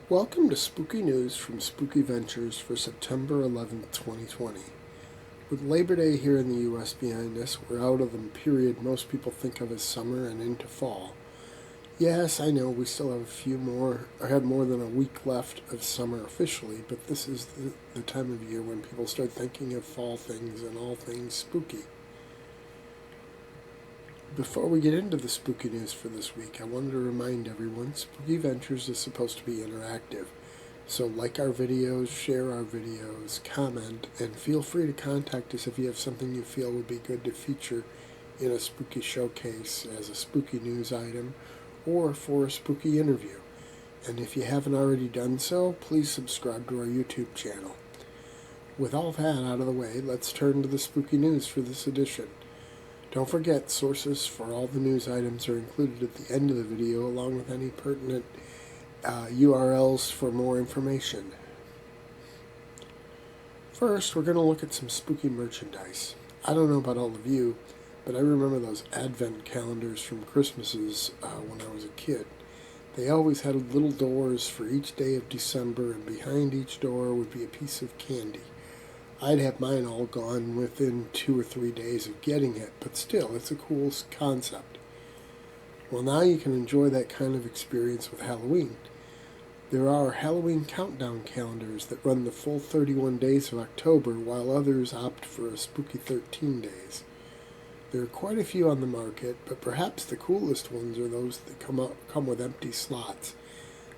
Welcome to Spooky News from Spooky Ventures for September 11th, 2020. With Labor Day here in the U.S. behind us, we're out of the period most people think of as summer and into fall. Yes, I know we still have more than a week left of summer officially, but this is the time of year when people start thinking of fall things and all things spooky. Before we get into the spooky news for this week, I wanted to remind everyone Spooky Ventures is supposed to be interactive. So like our videos, share our videos, comment, and feel free to contact us if you have something you feel would be good to feature in a spooky showcase as a spooky news item or for a spooky interview. And if you haven't already done so, please subscribe to our YouTube channel. With all that out of the way, let's turn to the spooky news for this edition. Don't forget, sources for all the news items are included at the end of the video, along with any pertinent URLs for more information. First, we're going to look at some spooky merchandise. I don't know about all of you, but I remember those advent calendars from Christmases when I was a kid. They always had little doors for each day of December, and behind each door would be a piece of candy. I'd have mine all gone within 2 or 3 days of getting it, but still, it's a cool concept. Well, now you can enjoy that kind of experience with Halloween. There are Halloween countdown calendars that run the full 31 days of October, while others opt for a spooky 13 days. There are quite a few on the market, but perhaps the coolest ones are those that come with empty slots.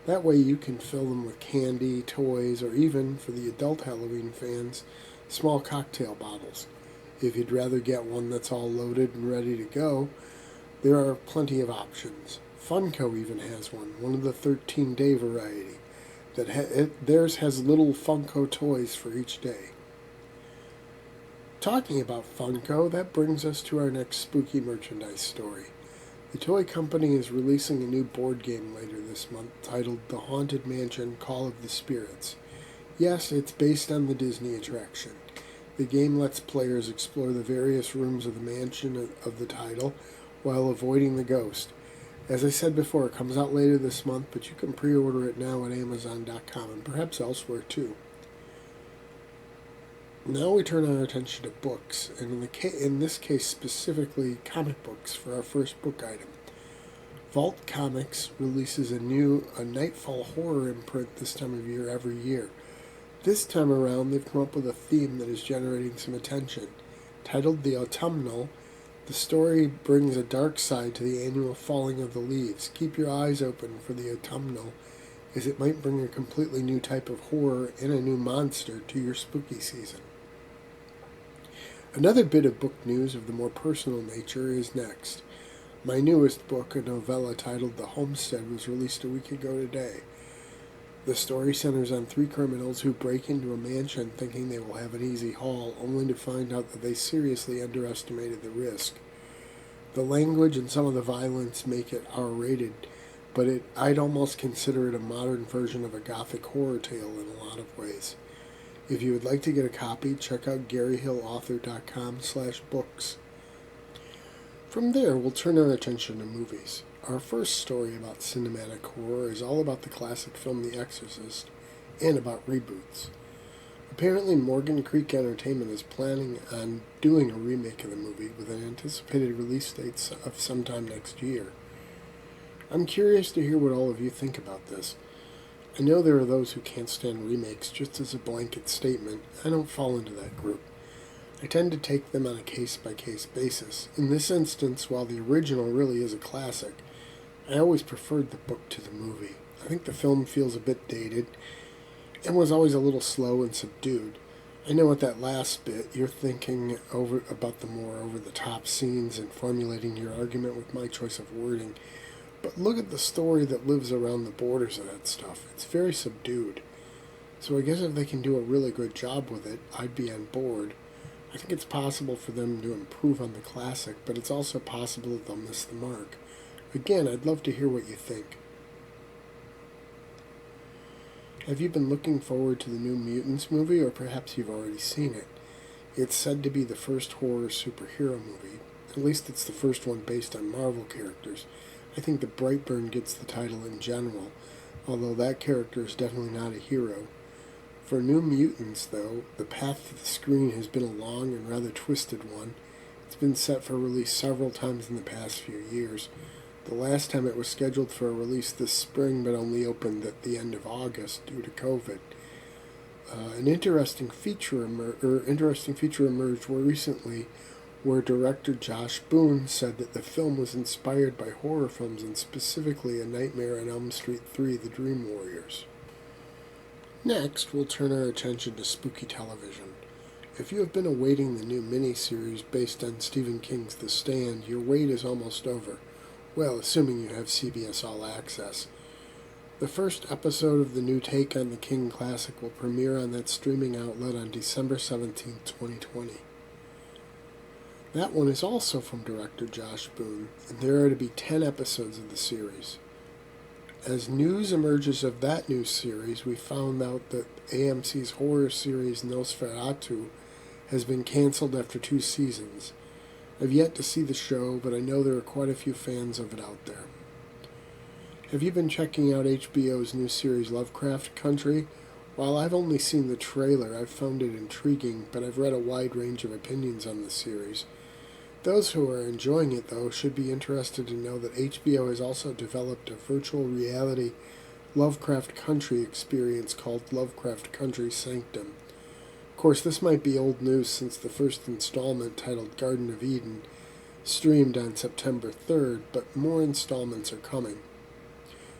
That way you can fill them with candy, toys, or even, for the adult Halloween fans, small cocktail bottles. If you'd rather get one that's all loaded and ready to go, there are plenty of options. Funko even has one of the 13-day variety. Theirs has little Funko toys for each day. Talking about Funko, that brings us to our next spooky merchandise story. The toy company is releasing a new board game later this month titled The Haunted Mansion: Call of the Spirits. Yes, it's based on the Disney attraction. The game lets players explore the various rooms of the mansion of the title while avoiding the ghost. As I said before, it comes out later this month, but you can pre-order it now at Amazon.com and perhaps elsewhere too. Now we turn our attention to books, and in this case specifically comic books for our first book item. Vault Comics releases a Nightfall horror imprint this time of year every year. This time around they've come up with a theme that is generating some attention. Titled The Autumnal, the story brings a dark side to the annual falling of the leaves. Keep your eyes open for the Autumnal, as it might bring a completely new type of horror and a new monster to your spooky season. Another bit of book news of the more personal nature is next. My newest book, a novella titled The Homestead, was released a week ago today. The story centers on 3 criminals who break into a mansion thinking they will have an easy haul, only to find out that they seriously underestimated the risk. The language and some of the violence make it R-rated, but I'd almost consider it a modern version of a gothic horror tale in a lot of ways. If you would like to get a copy, check out GaryHillAuthor.com/books. From there, we'll turn our attention to movies. Our first story about cinematic horror is all about the classic film The Exorcist and about reboots. Apparently, Morgan Creek Entertainment is planning on doing a remake of the movie with an anticipated release date of sometime next year. I'm curious to hear what all of you think about this. I know there are those who can't stand remakes just as a blanket statement. I don't fall into that group. I tend to take them on a case-by-case basis. In this instance, while the original really is a classic, I always preferred the book to the movie. I think the film feels a bit dated and was always a little slow and subdued. I know at that last bit you're thinking about the more over-the-top scenes and formulating your argument with my choice of wording. But look at the story that lives around the borders of that stuff. It's very subdued. So I guess if they can do a really good job with it, I'd be on board. I think it's possible for them to improve on the classic, but it's also possible that they'll miss the mark. Again, I'd love to hear what you think. Have you been looking forward to the new Mutants movie, or perhaps you've already seen it? It's said to be the first horror superhero movie. At least it's the first one based on Marvel characters. I think that Brightburn gets the title in general, although that character is definitely not a hero. For New Mutants, though, the path to the screen has been a long and rather twisted one. It's been set for release several times in the past few years. The last time it was scheduled for a release this spring, but only opened at the end of August due to COVID. An interesting feature emerged more recently, where director Josh Boone said that the film was inspired by horror films and specifically A Nightmare on Elm Street 3: The Dream Warriors. Next, we'll turn our attention to spooky television. If you have been awaiting the new miniseries based on Stephen King's The Stand, your wait is almost over. Well, assuming you have CBS All Access. The first episode of the new take on the King classic will premiere on that streaming outlet on December 17, 2020. That one is also from director Josh Boone, and there are to be 10 episodes of the series. As news emerges of that new series, we found out that AMC's horror series NOS4A2 has been cancelled after 2 seasons. I've yet to see the show, but I know there are quite a few fans of it out there. Have you been checking out HBO's new series Lovecraft Country? While I've only seen the trailer, I've found it intriguing, but I've read a wide range of opinions on the series. Those who are enjoying it, though, should be interested to know that HBO has also developed a virtual reality Lovecraft Country experience called Lovecraft Country Sanctum. Of course, this might be old news since the first installment, titled Garden of Eden, streamed on September 3rd, but more installments are coming.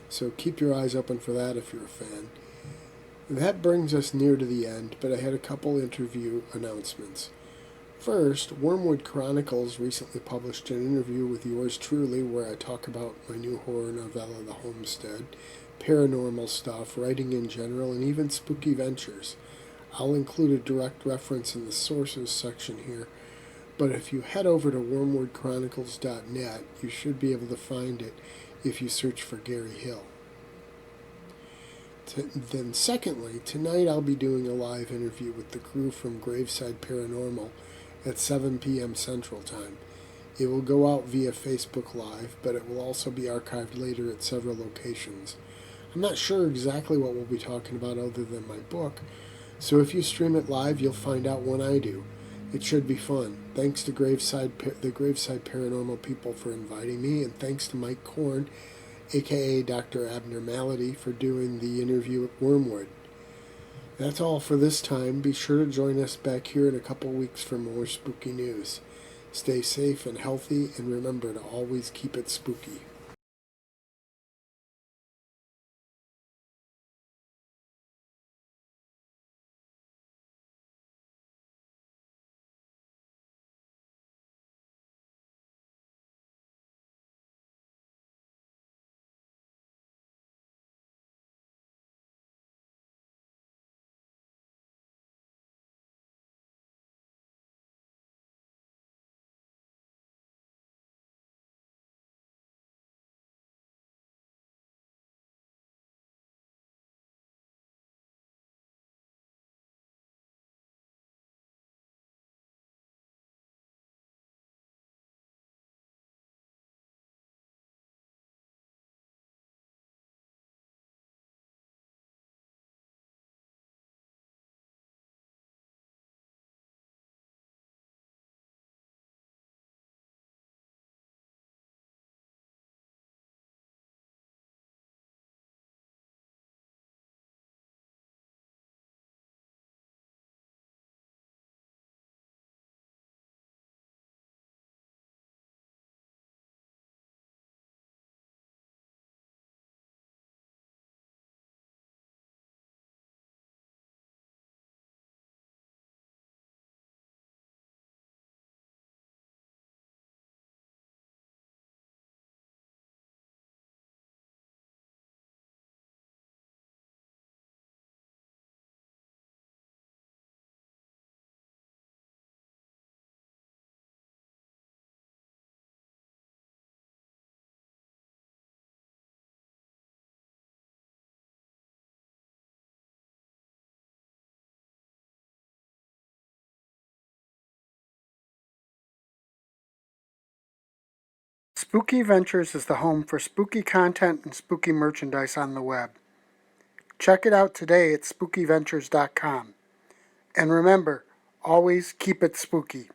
So keep your eyes open for that if you're a fan. That brings us near to the end, but I had a couple interview announcements. First, Wormwood Chronicles recently published an interview with yours truly where I talk about my new horror novella, The Homestead, paranormal stuff, writing in general, and even spooky ventures. I'll include a direct reference in the sources section here, but if you head over to wormwoodchronicles.net, you should be able to find it if you search for Gary Hill. Then secondly, tonight I'll be doing a live interview with the crew from Graveside Paranormal at 7 p.m. Central Time. It will go out via Facebook Live, but it will also be archived later at several locations. I'm not sure exactly what we'll be talking about other than my book, so if you stream it live, you'll find out when I do. It should be fun. Thanks to the Graveside Paranormal people for inviting me, and thanks to Mike Korn, aka Dr. Abnormality, for doing the interview at Wormwood. That's all for this time. Be sure to join us back here in a couple weeks for more spooky news. Stay safe and healthy, and remember to always keep it spooky. Spooky Ventures is the home for spooky content and spooky merchandise on the web. Check it out today at spookyventures.com. And remember, always keep it spooky.